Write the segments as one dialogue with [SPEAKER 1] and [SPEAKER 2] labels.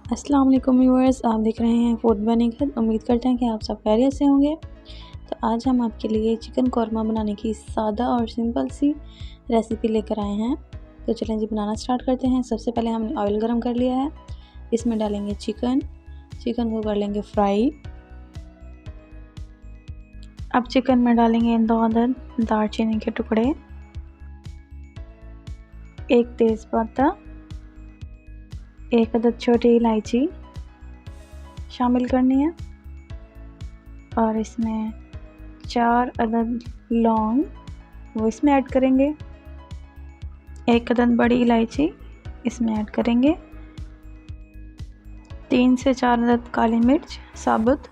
[SPEAKER 1] अस्सलाम वालेकुम व्यूअर्स, आप देख रहे हैं फूड बनी घर। उम्मीद करते हैं कि आप सब खैरियत से होंगे। तो आज हम आपके लिए चिकन कौरमा बनाने की सादा और सिंपल सी रेसिपी लेकर आए हैं। तो चलें जी, बनाना स्टार्ट करते हैं। सबसे पहले हमने ऑयल गरम कर लिया है, इसमें डालेंगे चिकन को कर लेंगे फ्राई। अब चिकन में डालेंगे 2 अदद दालचीनी के टुकड़े, 1 तेज़पत्ता, 1 अदद छोटी इलायची शामिल करनी है और इसमें 4 अदद लौंग वो इसमें ऐड करेंगे, 1 अदद बड़ी इलायची इसमें ऐड करेंगे, 3 से 4 अदद काली मिर्च साबुत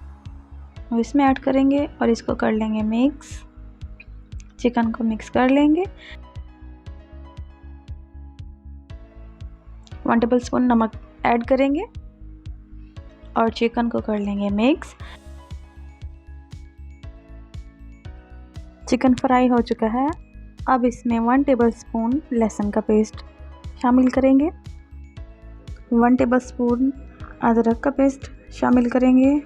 [SPEAKER 1] वो इसमें ऐड करेंगे और इसको कर लेंगे मिक्स। चिकन को मिक्स कर लेंगे। 1 टेबलस्पून नमक ऐड करेंगे और चिकन को कर लेंगे मिक्स। चिकन फ्राई हो चुका है। अब इसमें 1 टेबलस्पून लहसुन का पेस्ट शामिल करेंगे, 1 टेबलस्पून अदरक का पेस्ट शामिल करेंगे।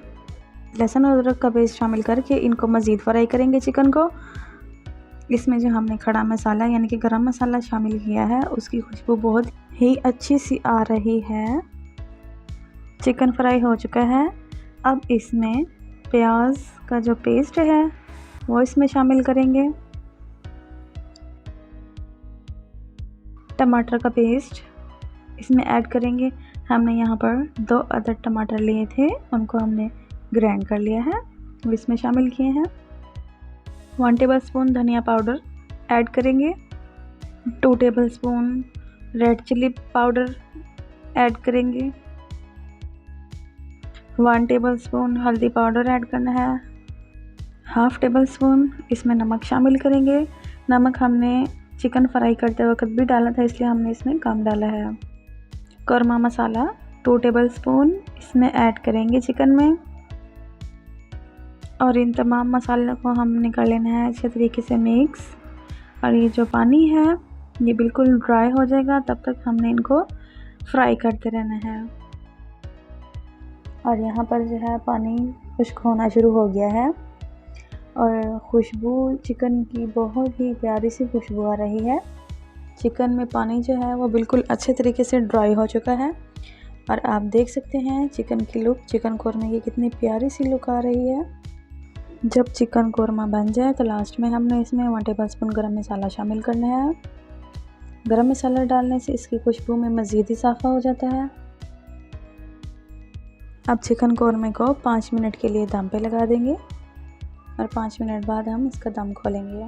[SPEAKER 1] लहसुन और अदरक का पेस्ट शामिल करके इनको मज़ीद फ्राई करेंगे चिकन को। इसमें जो हमने खड़ा मसाला यानी कि गरम मसाला शामिल किया है, उसकी खुशबू बहुत ही अच्छी सी आ रही है। चिकन फ्राई हो चुका है। अब इसमें प्याज का जो पेस्ट है वो इसमें शामिल करेंगे, टमाटर का पेस्ट इसमें ऐड करेंगे। हमने यहाँ पर 2 अदद टमाटर लिए थे, उनको हमने ग्राइंड कर लिया है, वो इसमें शामिल किए हैं। 1 टेबलस्पून धनिया पाउडर ऐड करेंगे, 2 tablespoon red chilli powder add करेंगे, 1 टेबलस्पून हल्दी पाउडर ऐड करना है, 1/2 टेबलस्पून इसमें नमक शामिल करेंगे। नमक हमने चिकन फ्राई करते वक्त भी डाला था, इसलिए हमने इसमें कम डाला है। कौरमा मसाला 2 टेबलस्पून इसमें ऐड करेंगे चिकन में और इन तमाम मसालों को हमने कर लेना है अच्छे तरीके से मिक्स। और ये जो पानी है ये बिल्कुल ड्राई हो जाएगा, तब तक हमने इनको फ्राई करते रहना है। और यहाँ पर जो है पानी खुश्क होना शुरू हो गया है और खुशबू चिकन की बहुत ही प्यारी सी खुशबू आ रही है। चिकन में पानी जो है वो बिल्कुल अच्छे तरीके से ड्राई हो चुका है और आप देख सकते हैं चिकन की लुक, चिकन कौरमा की कितनी प्यारी सी लुक आ रही है। जब चिकन कौरमा बन जाए तो लास्ट में हमने इसमें 1 टेबलस्पून गरम मसाला शामिल करना है। गरम मसाला डालने से इसकी खुशबू में मज़ीद इजाफा हो जाता है। अब चिकन कौरमे को 5 मिनट के लिए दम पे लगा देंगे और 5 मिनट बाद हम इसका दम खोलेंगे।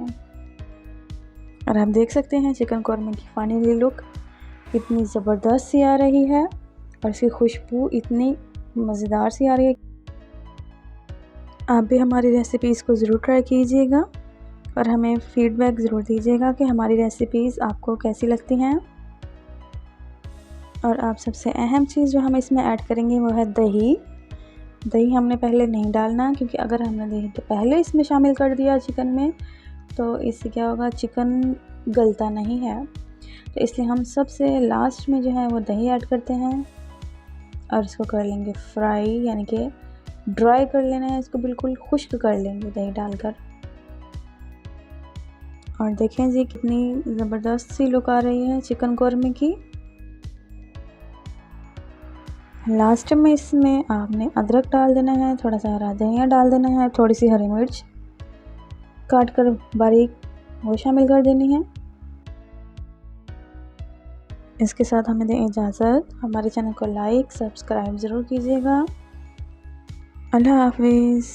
[SPEAKER 1] और आप देख सकते हैं चिकन कौरमे की फाइनली लुक इतनी ज़बरदस्त सी आ रही है और इसकी खुशबू इतनी मज़ेदार सी आ रही है। आप भी हमारी रेसिपीज़ को ज़रूर ट्राई कीजिएगा और हमें फ़ीडबैक ज़रूर दीजिएगा कि हमारी रेसिपीज़ आपको कैसी लगती हैं। और आप सबसे अहम चीज़ जो हम इसमें ऐड करेंगे वो है दही। दही हमने पहले नहीं डालना, क्योंकि अगर हमने दही तो पहले इसमें शामिल कर दिया चिकन में तो इससे क्या होगा, चिकन गलता नहीं है। तो इसलिए हम सबसे लास्ट में जो है वो दही ऐड करते हैं और इसको कर लेंगे फ्राई, यानी कि ड्राई कर लेना है, इसको बिल्कुल खुश्क कर लेंगे दही डालकर। और देखें जी कितनी ज़बरदस्त सी लुक आ रही है चिकन कौरमे की। लास्ट में इसमें आपने अदरक डाल देना है, थोड़ा सा हरा धनिया डाल देना है, थोड़ी सी हरी मिर्च काट कर बारीक वो शामिल कर देनी है। इसके साथ हमें दें इजाज़त। हमारे चैनल को लाइक सब्सक्राइब ज़रूर कीजिएगा। अल्लाह हाफिज़।